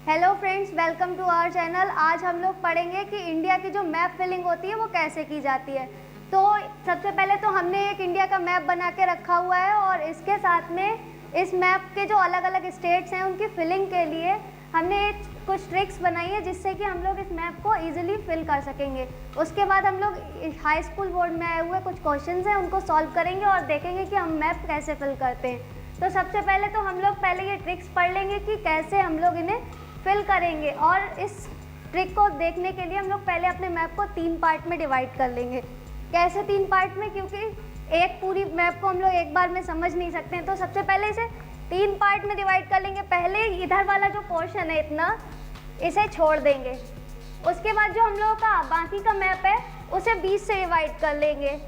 Hello friends, welcome to our channel. आज हम लोग पढ़ेंगे कि इंडिया की जो मैप फिलिंग होती है वो कैसे की जाती है। तो सबसे पहले तो हमने एक इंडिया का मैप बना के रखा हुआ है और इसके साथ में इस मैप के जो अलग अलग स्टेट्स हैं उनकी फिलिंग के लिए हमने कुछ ट्रिक्स बनाई है जिससे कि हम लोग इस मैप को इजीली फिल कर सकेंगे। उसके बाद हम लोग हाई स्कूल बोर्ड में आए हुए कुछ क्वेश्चंस हैं उनको सॉल्व करेंगे और देखेंगे कि हम मैप कैसे फिल करते हैं। तो सबसे पहले तो हम लोग पहले ये ट्रिक्स पढ़ लेंगे कि कैसे हम लोग इन्हें फिल करेंगे, और इस ट्रिक को देखने के लिए हम लोग पहले अपने मैप को 3 पार्ट में डिवाइड कर लेंगे। कैसे 3 पार्ट में? क्योंकि एक पूरी मैप को हम लोग एक बार में समझ नहीं सकते हैं, तो सबसे पहले इसे 3 पार्ट में डिवाइड कर लेंगे। पहले इधर वाला जो पोर्शन है इतना, इसे छोड़ देंगे। उसके बाद जो हम लोगों का बाकी का मैप है उसे 20 से डिवाइड कर लेंगे,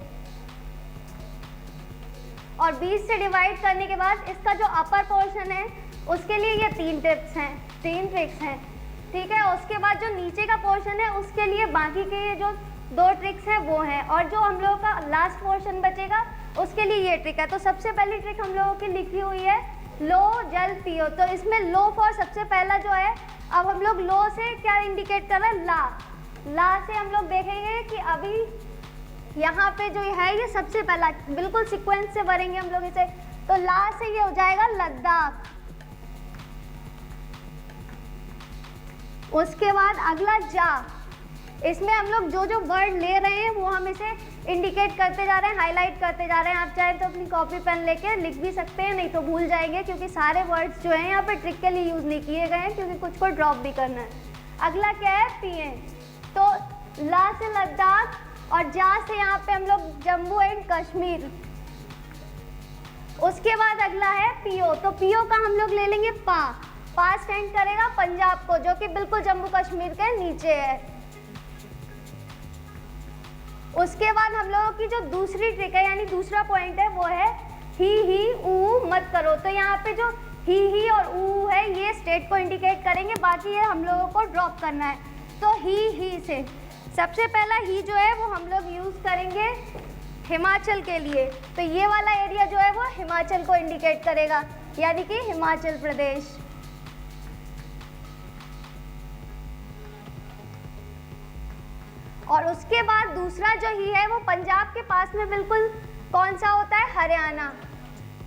और 20 से डिवाइड करने के बाद इसका जो अपर पोर्शन है उसके लिए ये 3 ट्रिक्स हैं, ठीक है। उसके बाद जो नीचे का पोर्शन है उसके लिए बाकी के ये जो 2 ट्रिक्स हैं वो हैं, और जो हम लोगों का लास्ट पोर्शन बचेगा उसके लिए ये ट्रिक है। तो सबसे पहली ट्रिक हम लोगों की लिखी हुई है लो जल पियो। तो इसमें लो फॉर सबसे पहला जो है, अब हम लोग लो से क्या इंडिकेट कर रहे हैं? ला से हम लोग देखेंगे कि अभी यहाँ पे जो है ये सबसे पहला, बिल्कुल सीक्वेंस से भरेंगे हम लोग इसे। तो ला से ये हो जाएगा लद्दाख। उसके बाद अगला जा, इसमें हम लोग जो जो वर्ड ले रहे हैं वो हम इसे इंडिकेट करते जा रहे हैं, हाईलाइट करते जा रहे हैं। आप चाहें तो अपनी कॉपी पेन लेके लिख भी सकते हैं, नहीं तो भूल जाएंगे, क्योंकि सारे वर्ड्स जो हैं यहाँ पे ट्रिक के लिए यूज़ नहीं किए गए हैं, क्योंकि कुछ को ड्रॉप भी करना है। अगला क्या है? पिए। तो ला से लद्दाख और जा से यहाँ पे हम लोग जम्मू एंड कश्मीर। उसके बाद अगला है पीओ। तो पीओ का हम लोग ले लेंगे पा स्टैंड करेगा पंजाब को, जो कि बिल्कुल जम्मू कश्मीर के नीचे है। उसके बाद हम लोगों की जो दूसरी ट्रिक है, यानी दूसरा पॉइंट है, वो है ही ऊ मत करो। तो यहाँ पे जो ही और ऊ है ये स्टेट को इंडिकेट करेंगे, बाकी ये हम लोगों को ड्रॉप करना है। तो ही से सबसे पहला ही जो है वो हम लोग यूज़ करेंगे हिमाचल के लिए। तो ये वाला एरिया जो है वो हिमाचल को इंडिकेट करेगा, यानी कि हिमाचल प्रदेश। और उसके बाद दूसरा जो ही है वो पंजाब के पास में बिल्कुल कौन सा होता है? हरियाणा।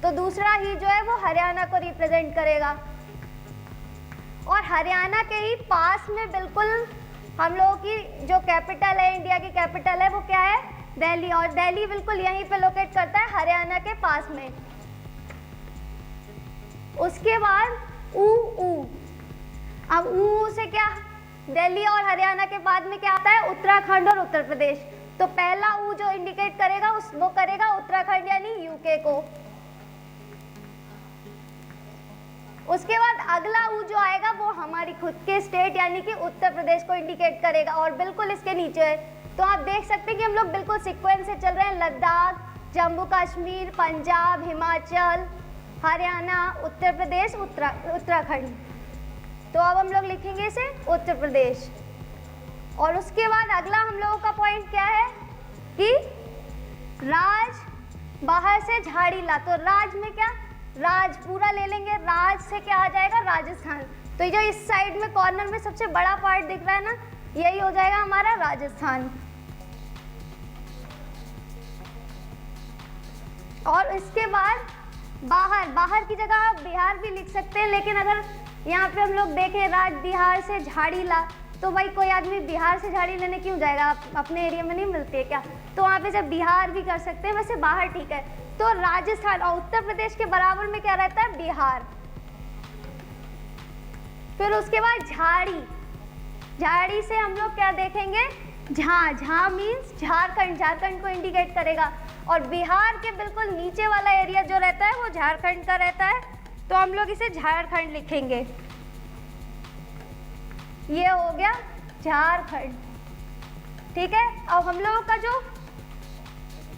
तो दूसरा ही जो है वो हरियाणा को रिप्रेजेंट करेगा, और हरियाणा के ही पास में बिल्कुल हम लोगों की जो कैपिटल है, इंडिया की कैपिटल है, वो क्या है? दिल्ली। और दिल्ली बिल्कुल यहीं पे लोकेट करता है हरियाणा के पास में। उसके बाद ऊ। अब ऊ से क्या? दिल्ली और हरियाणा के बाद में क्या आता है? उत्तराखंड और उत्तर प्रदेश। तो पहला ऊ जो इंडिकेट करेगा वो करेगा उत्तराखंड यानी यूके को। उसके बाद अगला ऊ जो आएगा वो हमारी खुद के स्टेट यानी कि उत्तर प्रदेश को इंडिकेट करेगा, और बिल्कुल इसके नीचे है। तो आप देख सकते हैं कि हम लोग बिल्कुल सीक्वेंस से चल रहे हैं। लद्दाख, जम्मू कश्मीर, पंजाब, हिमाचल, हरियाणा, उत्तर प्रदेश, उत्तराखंड। तो अब हम लोग लिखेंगे इसे उत्तर प्रदेश। और उसके बाद अगला हम लोगों का पॉइंट क्या है कि राज बाहर से झाड़ी ला। तो राज में क्या? राज पूरा ले लेंगे। राज से क्या आ जाएगा? राजस्थान। तो ये जो इस साइड में कॉर्नर में सबसे बड़ा पार्ट दिख रहा है ना, यही हो जाएगा हमारा राजस्थान। और इसके बाद बाहर की जगह आप बिहार भी लिख सकते हैं, लेकिन अगर यहाँ पे हम लोग देखें राज बिहार से झाड़ी ला, तो भाई कोई आदमी बिहार से झाड़ी लेने क्यों जाएगा? आप अपने एरिया में नहीं मिलती है क्या? तो वहाँ पे जब बिहार भी कर सकते हैं, वैसे बाहर ठीक है। तो राजस्थान और उत्तर प्रदेश के बराबर में क्या रहता है? बिहार। फिर उसके बाद झाड़ी से हम लोग क्या देखेंगे? झा मीन्स झारखंड को इंडिकेट करेगा, और बिहार के बिल्कुल नीचे वाला एरिया जो रहता है वो झारखंड का रहता है, तो हम लोग इसे झारखंड लिखेंगे। ये हो गया झारखंड, ठीक है। अब हम लोगों का जो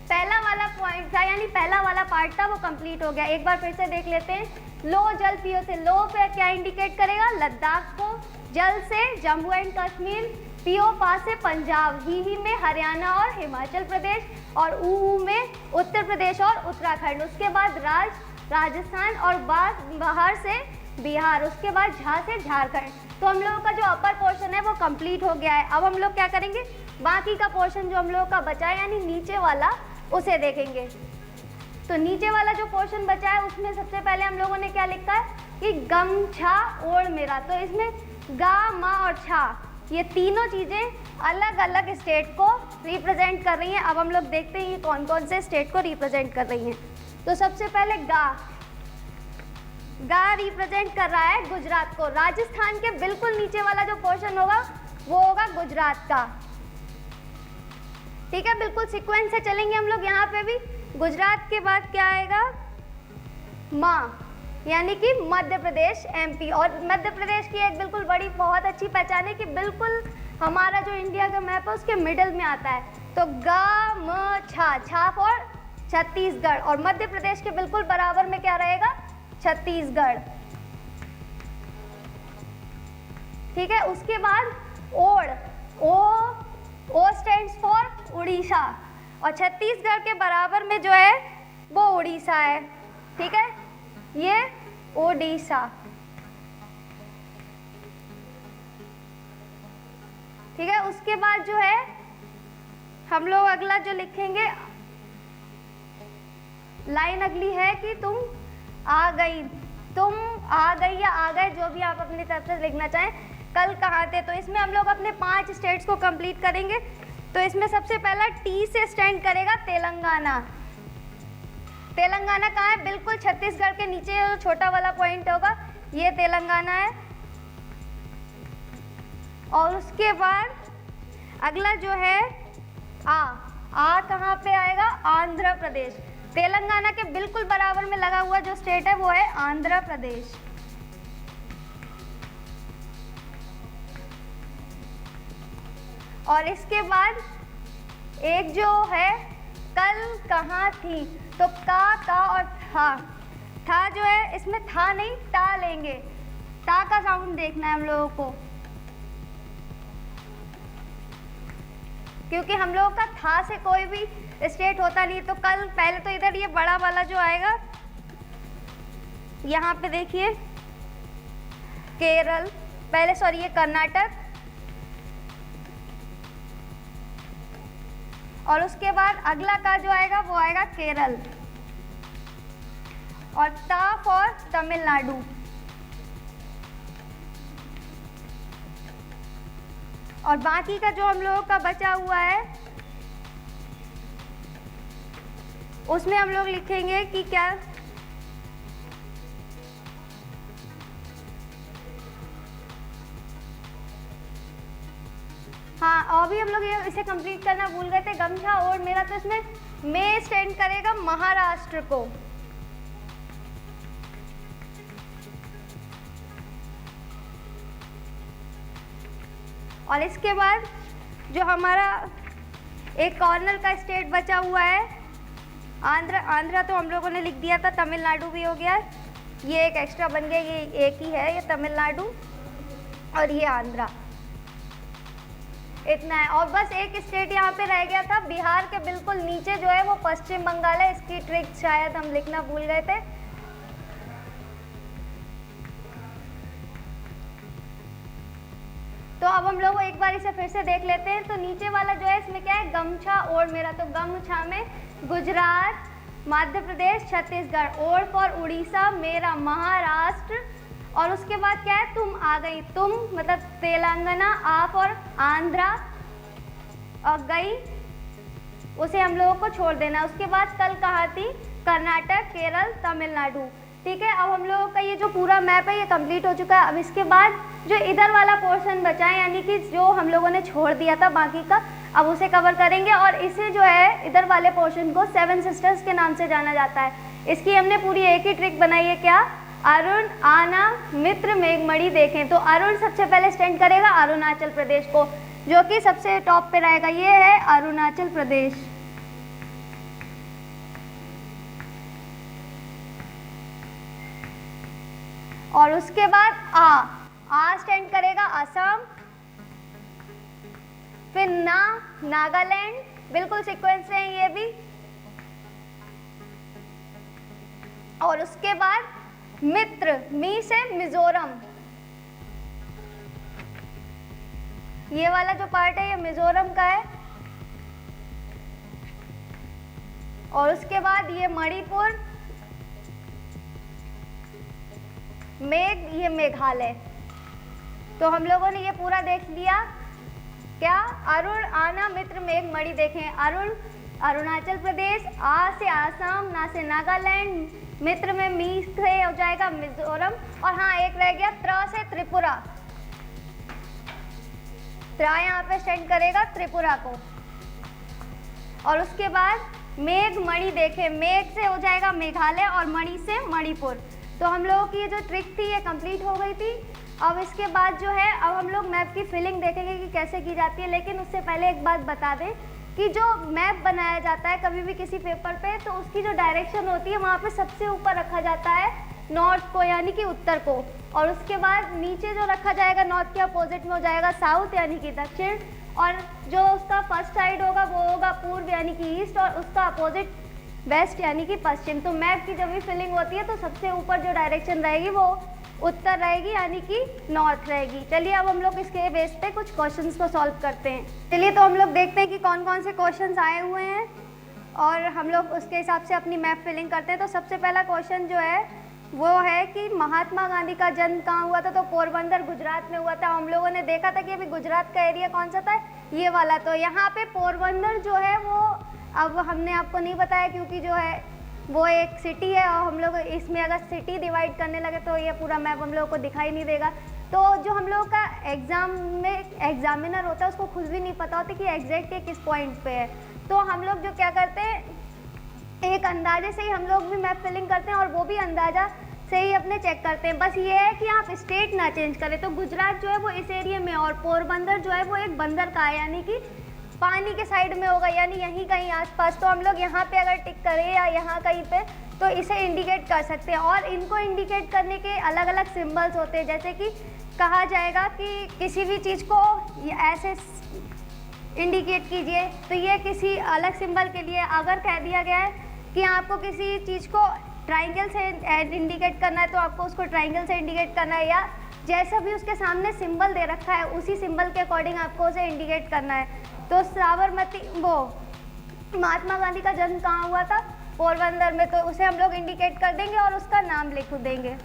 पहला वाला पॉइंट था, यानी पहला वाला पार्ट था, वो कंप्लीट हो गया। एक बार फिर से देख लेते हैं। लो जल पियो से लो पे क्या इंडिकेट करेगा? लद्दाख को। जल से जम्मू एंड कश्मीर, पियो पा से पंजाब, ही में हरियाणा और हिमाचल प्रदेश, और ऊ में उत्तर प्रदेश और उत्तराखंड। उसके बाद राजस्थान, और बाहर से बिहार, उसके बाद झा से झारखंड। तो हम लोगों का जो अपर पोर्शन है वो कंप्लीट हो गया है। अब हम लोग क्या करेंगे, बाकी का पोर्शन जो हम लोगों का बचा है यानी नीचे वाला, उसे देखेंगे। तो नीचे वाला जो पोर्शन बचा है उसमें सबसे पहले हम लोगों ने क्या लिखा है कि गमछा ओढ़ मेरा। तो इसमें गा, मा और छा, ये तीनों चीज़ें अलग अलग स्टेट को रिप्रेजेंट कर रही हैं। अब हम लोग देखते हैं ये कौन कौन से स्टेट को रिप्रेजेंट कर रही हैं। तो सबसे पहले गा, गा रिप्रेजेंट कर रहा है गुजरात को। राजस्थान के बिल्कुल नीचे वाला जो पोर्शन होगा वो होगा गुजरात का। ठीक है, बिल्कुल सीक्वेंस से चलेंगे हम लोग। यहाँ पे भी गुजरात के बाद क्या आएगा, माँ, यानी कि मध्य प्रदेश, एमपी। और मध्य प्रदेश की एक बिल्कुल बड़ी बहुत अच्छी पहचान है कि बिल्कुल हमारा जो इंडिया का मैप है उसके मिडल में आता है। तो गा, म, छा, छा फॉर छत्तीसगढ़, और मध्य प्रदेश के बिल्कुल बराबर में क्या रहेगा, छत्तीसगढ़। ठीक है, उसके बाद ओड़, ओ स्टैंड्स फॉर उड़ीसा, और छत्तीसगढ़ के बराबर में जो है वो उड़ीसा है। ठीक है, ये ओडिशा। ठीक है, उसके बाद जो है हम लोग अगला जो लिखेंगे, लाइन अगली है कि तुम आ गई, तुम आ गई या आ गए, जो भी आप अपनी तरफ से लिखना चाहें। कल कहाँ थे, तो इसमें हम लोग अपने 5 स्टेट्स को कंप्लीट करेंगे। तो इसमें सबसे पहला टी से स्टैंड करेगा तेलंगाना। तेलंगाना कहाँ है, बिल्कुल छत्तीसगढ़ के नीचे जो छोटा वाला पॉइंट होगा ये तेलंगाना है। और उसके बाद अगला जो है आ कहाँ पे आएगा, आंध्र प्रदेश। तेलंगाना के बिल्कुल बराबर में लगा हुआ जो स्टेट है वो है आंध्र प्रदेश। और इसके बाद एक जो है कल कहाँ थी, तो का और था जो है इसमें था नहीं, ता लेंगे। ता का साउंड देखना है हम लोगों को, क्योंकि हम लोगों का था से कोई भी स्टेट होता नहीं। तो कल पहले तो इधर ये बड़ा वाला जो आएगा, यहाँ पे देखिए केरल, पहले सॉरी ये कर्नाटक, और उसके बाद अगला का जो आएगा वो आएगा केरल, और ता फॉर तमिलनाडु। और बाकी का जो हम लोगों का बचा हुआ है उसमें हम लोग लिखेंगे कि क्या, हाँ, और भी हम लोग ये इसे कंप्लीट करना भूल गए थे, गमछा ओढ़ मेरा। तो इसमें में स्टैंड करेगा महाराष्ट्र को। और इसके बाद जो हमारा एक कॉर्नर का स्टेट बचा हुआ है आंध्र तो हम लोगों ने लिख दिया था, तमिलनाडु भी हो गया, ये एक एक्स्ट्रा बन गया, ये एक ही है, ये तमिलनाडु और ये आंध्रा। इतना है। और बस एक स्टेट यहाँ पे रह गया था, बिहार के बिल्कुल नीचे जो है वो पश्चिम बंगाल है। इसकी ट्रिक शायद हम लिखना भूल गए थे। तो अब हम लोग एक बार इसे फिर से देख लेते हैं। तो नीचे वाला जो है इसमें क्या है, गमछा ओढ़ मेरा। तो गमछा में गुजरात, मध्य प्रदेश, छत्तीसगढ़, ओढ़ फॉर उड़ीसा, मेरा महाराष्ट्र, और उसके बाद क्या है, तुम आ गई, तुम मतलब तेलंगाना, आ फॉर आंध्रा, और गई उसे हम लोगों को छोड़ देना। उसके बाद कल कहाँ थी, कर्नाटक, केरल, तमिलनाडु। ठीक है, अब हम लोगों का ये जो पूरा मैप है ये कंप्लीट हो चुका है। अब इसके बाद जो इधर वाला पोर्शन बचा है, यानी कि जो हम लोगों ने छोड़ दिया था बाकी का, अब उसे कवर करेंगे। और इसे जो है इधर वाले पोर्शन को 7 सिस्टर्स के नाम से जाना जाता है। इसकी हमने पूरी एक ही ट्रिक बनाई है, क्या, अरुण, आना, मित्र, मेघमणि देखें। तो अरुण सबसे पहले स्टैंड करेगा अरुणाचल प्रदेश को, जो कि सबसे टॉप पे रहेगा, ये है अरुणाचल प्रदेश। और उसके बाद आ स्टैंड करेगा असम, फिर नागालैंड, बिल्कुल सीक्वेंस है ये भी। और उसके बाद मित्र, मी से मिजोरम, ये वाला जो पार्ट है ये मिजोरम का है। और उसके बाद ये मणिपुर, मेघ, ये मेघालय। तो हम लोगों ने ये पूरा देख लिया। क्या? अरुण, आना, मित्र, मेघ, मणि देखें। अरुण अरुणाचल प्रदेश, आ से आसाम, ना से नागालैंड, मित्र में मी से हो जाएगा मिजोरम, और हाँ एक रह गया त्र से त्रिपुरा। त्रा यहाँ पे स्टैंड करेगा त्रिपुरा को। और उसके बाद मेघ, मणि देखें। मेघ से हो जाएगा मेघालय और मणि से मणिपुर। तो हम लोगों की ये जो ट्रिक थी ये कंप्लीट हो गई थी। अब इसके बाद जो है अब हम लोग मैप की फिलिंग देखेंगे कि कैसे की जाती है। लेकिन उससे पहले एक बात बता दें कि जो मैप बनाया जाता है कभी भी किसी पेपर पे, तो उसकी जो डायरेक्शन होती है वहाँ पे सबसे ऊपर रखा जाता है नॉर्थ को, यानी कि उत्तर को। और उसके बाद नीचे जो रखा जाएगा नॉर्थ के अपोजिट में हो जाएगा साउथ, यानी कि दक्षिण। और जो उसका फर्स्ट साइड होगा वो होगा पूर्व, यानी कि ईस्ट, और उसका अपोजिट वेस्ट, यानी कि पश्चिम। तो मैप की जब भी फिलिंग होती है तो सबसे ऊपर जो डायरेक्शन रहेगी वो उत्तर रहेगी, यानी कि नॉर्थ रहेगी। चलिए अब हम लोग इसके बेस पे कुछ क्वेश्चंस को सॉल्व करते हैं। चलिए तो हम लोग देखते हैं कि कौन कौन से क्वेश्चंस आए हुए हैं और हम लोग उसके हिसाब से अपनी मैप फिलिंग करते हैं। तो सबसे पहला क्वेश्चन जो है वो है कि महात्मा गांधी का जन्म कहाँ हुआ था? तो पोरबंदर, गुजरात में हुआ था। हम लोगों ने देखा था कि अभी गुजरात का एरिया कौन सा था, ये वाला। तो यहाँ पे पोरबंदर जो है वो अब हमने आपको नहीं बताया क्योंकि जो है वो एक सिटी है और हम लोग इसमें अगर सिटी डिवाइड करने लगे तो ये पूरा मैप हम लोगों को दिखाई नहीं देगा। तो जो हम लोगों का एग्ज़ाम में एग्जामिनर होता है उसको खुद भी नहीं पता होता कि एग्जैक्ट ये किस पॉइंट पे है। तो हम लोग जो क्या करते हैं, एक अंदाजे से ही हम लोग भी मैप फिलिंग करते हैं और वो भी अंदाजा से ही अपने चेक करते हैं। बस ये है कि आप स्टेट ना चेंज करें। तो गुजरात जो है वो इस एरिया में और पोरबंदर जो है वो एक बंदर का है, यानी कि पानी के साइड में होगा, यानी यहीं कहीं आसपास। तो हम लोग यहाँ पे अगर टिक करें या यहाँ कहीं पे तो इसे इंडिकेट कर सकते हैं। और इनको इंडिकेट करने के अलग अलग सिंबल्स होते हैं। जैसे कि कहा जाएगा कि किसी भी चीज़ को ऐसे इंडिकेट कीजिए, तो ये किसी अलग सिंबल के लिए। अगर कह दिया गया है कि आपको किसी चीज़ को ट्राइंगल से इंडिकेट करना है तो आपको उसको ट्राइंगल से इंडिकेट करना है, या जैसा भी उसके सामने सिंबल दे रखा है उसी सिंबल के अकॉर्डिंग आपको उसे इंडिकेट करना है। तो साबरमती, वो महात्मा गांधी का जन्म कहाँ हुआ था? पोरबंदर में। तो उसे हम लोग इंडिकेट कर देंगे और उसका नाम लिख देंगे।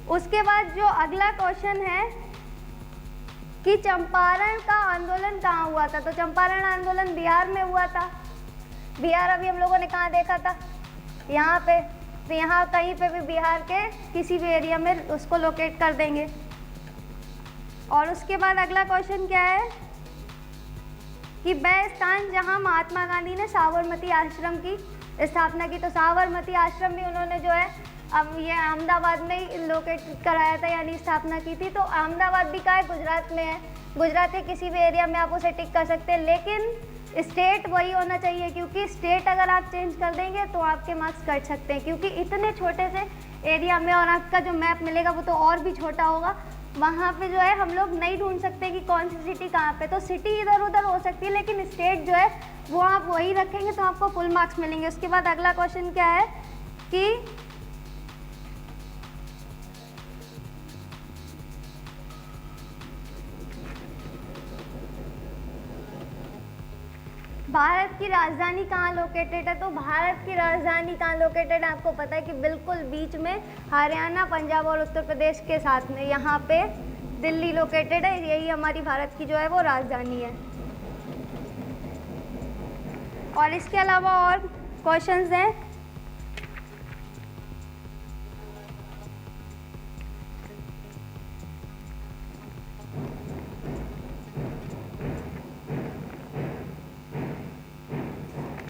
उसके बाद जो अगला क्वेश्चन है कि चंपारण का आंदोलन कहाँ हुआ था? तो चंपारण आंदोलन बिहार में हुआ था। बिहार अभी हम लोगों ने कहाँ देखा था? यहाँ पे। तो यहाँ कहीं पे भी बिहार के किसी भी एरिया में उसको लोकेट कर देंगे। और उसके बाद अगला क्वेश्चन क्या है कि वह स्थान जहाँ महात्मा गांधी ने साबरमती आश्रम की स्थापना की। तो साबरमती आश्रम भी उन्होंने जो है अब ये अहमदाबाद में ही लोकेट कराया था, यानी स्थापना की थी। तो अहमदाबाद भी कहाँ है? गुजरात में है। गुजरात के किसी भी एरिया में आप उसे टिक कर सकते हैं, लेकिन स्टेट वही होना चाहिए, क्योंकि स्टेट अगर आप चेंज कर देंगे तो आपके मार्क्स कट सकते हैं। क्योंकि इतने छोटे से एरिया में और आपका जो मैप मिलेगा वो तो और भी छोटा होगा, वहाँ पे जो है हम लोग नहीं ढूंढ सकते कि कौन सी सिटी कहाँ पे। तो सिटी इधर उधर हो सकती है, लेकिन स्टेट जो है वो आप वही रखेंगे तो आपको फुल मार्क्स मिलेंगे। उसके बाद अगला क्वेश्चन क्या है कि भारत की राजधानी कहाँ लोकेटेड है? तो भारत की राजधानी कहाँ लोकेटेड है? आपको पता है कि बिल्कुल बीच में हरियाणा, पंजाब और उत्तर प्रदेश के साथ में यहाँ पे दिल्ली लोकेटेड है। यही हमारी भारत की जो है वो राजधानी है। और इसके अलावा और क्वेश्चंस हैं।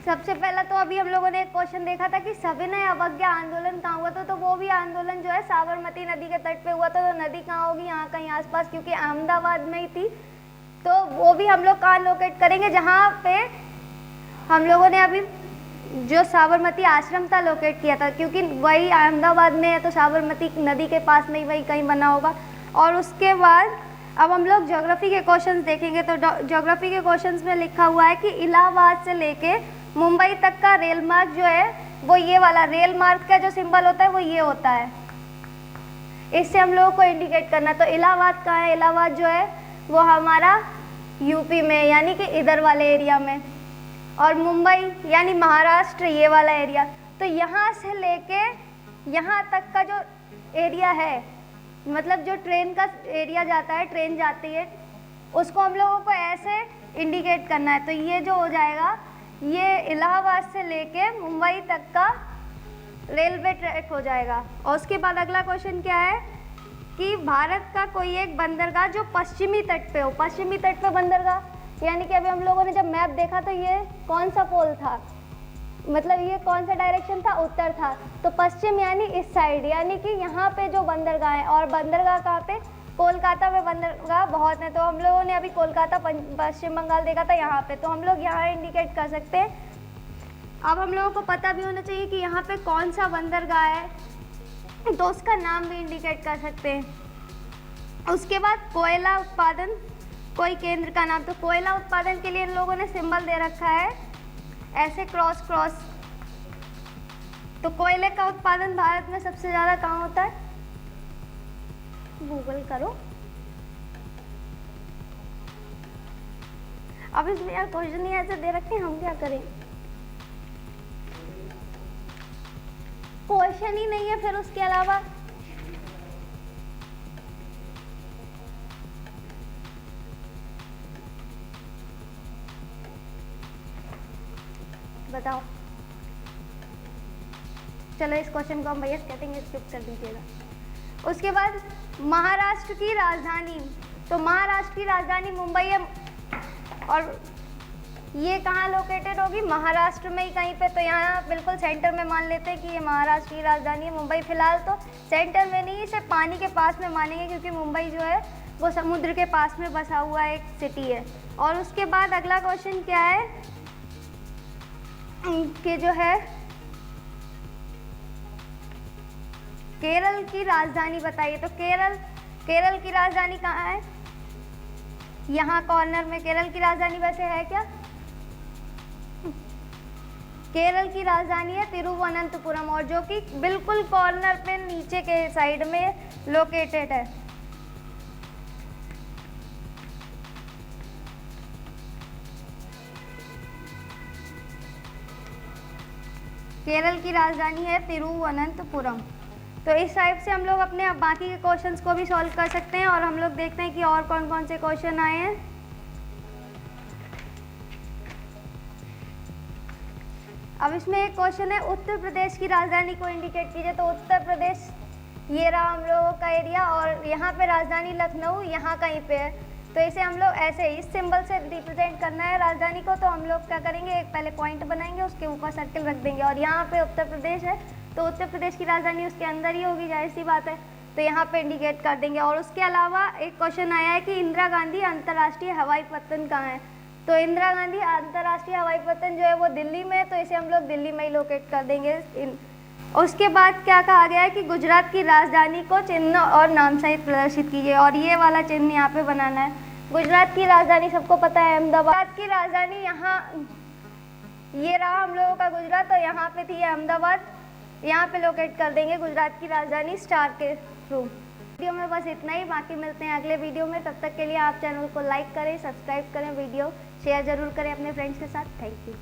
सबसे पहला तो अभी हम लोगों ने एक क्वेश्चन देखा था कि सविनय अवज्ञा आंदोलन कहाँ हुआ था? तो वो भी आंदोलन जो है साबरमती नदी के तट पे हुआ था। तो नदी कहाँ होगी? यहाँ कहीं आसपास, क्योंकि अहमदाबाद में ही थी। तो वो भी हम लोग कहाँ लोकेट करेंगे? जहाँ पे हम लोगों ने अभी जो साबरमती आश्रम था लोकेट किया था, क्योंकि वही अहमदाबाद में है तो साबरमती नदी के पास में ही वही कहीं बना होगा। और उसके बाद अब हम लोग ज्योग्राफी के क्वेश्चंस देखेंगे। तो ज्योग्राफी के क्वेश्चंस में लिखा हुआ है कि इलाहाबाद से लेके मुंबई तक का रेल मार्ग जो है वो ये वाला रेल मार्ग का जो सिंबल होता है वो ये होता है। इससे हम लोगों को इंडिकेट करना है। तो इलाहाबाद कहाँ है? इलाहाबाद जो है वो हमारा यूपी में, यानी कि इधर वाले एरिया में। और मुंबई यानी महाराष्ट्र, ये वाला एरिया। तो यहाँ से लेके यहाँ तक का जो एरिया है, मतलब जो ट्रेन का एरिया जाता है, ट्रेन जाती है, उसको हम लोगों को ऐसे इंडिकेट करना है। तो ये जो हो जाएगा, ये इलाहाबाद से लेके मुंबई तक का रेलवे ट्रैक हो जाएगा। और उसके बाद अगला क्वेश्चन क्या है कि भारत का कोई एक बंदरगाह जो पश्चिमी तट पे हो। पश्चिमी तट पे बंदरगाह, यानी कि अभी हम लोगों ने जब मैप देखा तो ये कौन सा पोल था, मतलब ये कौन सा डायरेक्शन था? उत्तर था। तो पश्चिम यानी इस साइड, यानी कि यहाँ पे जो बंदरगाह है। और बंदरगाह कहाँ पे? कोलकाता में बंदरगाह बहुत है। तो हम लोगों ने अभी कोलकाता पश्चिम बंगाल देखा था यहाँ पे, तो हम लोग यहाँ इंडिकेट कर सकते हैं। अब हम लोगों को पता भी होना चाहिए कि यहाँ पे कौन सा बंदरगाह है, तो उसका नाम भी इंडिकेट कर सकते हैं। उसके बाद कोयला उत्पादन कोई केंद्र का नाम। तो कोयला उत्पादन के लिए इन लोगों ने सिंबल दे रखा है ऐसे क्रॉस क्रॉस। तो कोयले का उत्पादन भारत में सबसे ज़्यादा कहाँ होता है? गूगल करो। अब इसमें यार क्वेश्चन ही ऐसे दे रखे हैं, हम क्या करें? क्वेश्चन ही नहीं है फिर उसके अलावा। बताओ। चलो इस क्वेश्चन को हम भैया कहते हैं स्किप कर दीजिएगा। उसके बाद महाराष्ट्र की राजधानी। तो महाराष्ट्र की राजधानी मुंबई है। और ये कहाँ लोकेटेड होगी? महाराष्ट्र में ही कहीं पे। तो यहाँ बिल्कुल सेंटर में मान लेते हैं कि ये महाराष्ट्र की राजधानी है मुंबई। फिलहाल तो सेंटर में नहीं, इसे पानी के पास में मानेंगे, क्योंकि मुंबई जो है वो समुद्र के पास में बसा हुआ एक सिटी है। और उसके बाद अगला क्वेश्चन क्या है कि जो है केरल की राजधानी बताइए। तो केरल की राजधानी कहाँ है? यहाँ कॉर्नर में। केरल की राजधानी वैसे है क्या? केरल की राजधानी है तिरुवनंतपुरम, और जो कि बिल्कुल कॉर्नर पे नीचे के साइड में लोकेटेड है। केरल की राजधानी है तिरुवनंतपुरम। तो इस टाइप से हम लोग अपने बाकी के क्वेश्चंस को भी सॉल्व कर सकते हैं। और हम लोग देखते हैं कि और कौन कौन से क्वेश्चन आए हैं। अब इसमें एक क्वेश्चन है उत्तर प्रदेश की राजधानी को इंडिकेट कीजिए। तो उत्तर प्रदेश ये रहा हम लोगों का एरिया, और यहाँ पे राजधानी लखनऊ यहाँ कहीं पे है। तो इसे हम लोग ऐसे इस सिंबल से रिप्रेजेंट करना है राजधानी को। तो हम लोग क्या करेंगे, एक पहले पॉइंट बनाएंगे, उसके ऊपर सर्कल रख देंगे, और यहाँ पे उत्तर प्रदेश है तो उत्तर प्रदेश की राजधानी उसके अंदर ही होगी, जाहिर सी बात है। तो यहाँ पे इंडिकेट कर देंगे। और उसके अलावा एक क्वेश्चन आया है कि इंदिरा गांधी अंतर्राष्ट्रीय हवाई पत्तन कहाँ है। तो इंदिरा गांधी अंतर्राष्ट्रीय हवाई पत्तन जो है वो दिल्ली में है, तो इसे हम लोग दिल्ली में ही लोकेट कर देंगे। उसके बाद क्या कहा गया है कि गुजरात की राजधानी को चिन्ह और नाम सहित प्रदर्शित कीजिए, और ये वाला चिन्ह यहाँ पे बनाना है। गुजरात की राजधानी सबको पता है अहमदाबाद। गुजरात की राजधानी यहाँ ये रहा हम लोगों का गुजरात, और यहाँ पे थी अहमदाबाद, यहाँ पे लोकेट कर देंगे गुजरात की राजधानी स्टार के थ्रू। वीडियो में बस इतना ही, बाकी मिलते हैं अगले वीडियो में। तब तक के लिए आप चैनल को लाइक करें, सब्सक्राइब करें, वीडियो शेयर जरूर करें अपने फ्रेंड्स के साथ। Thank you.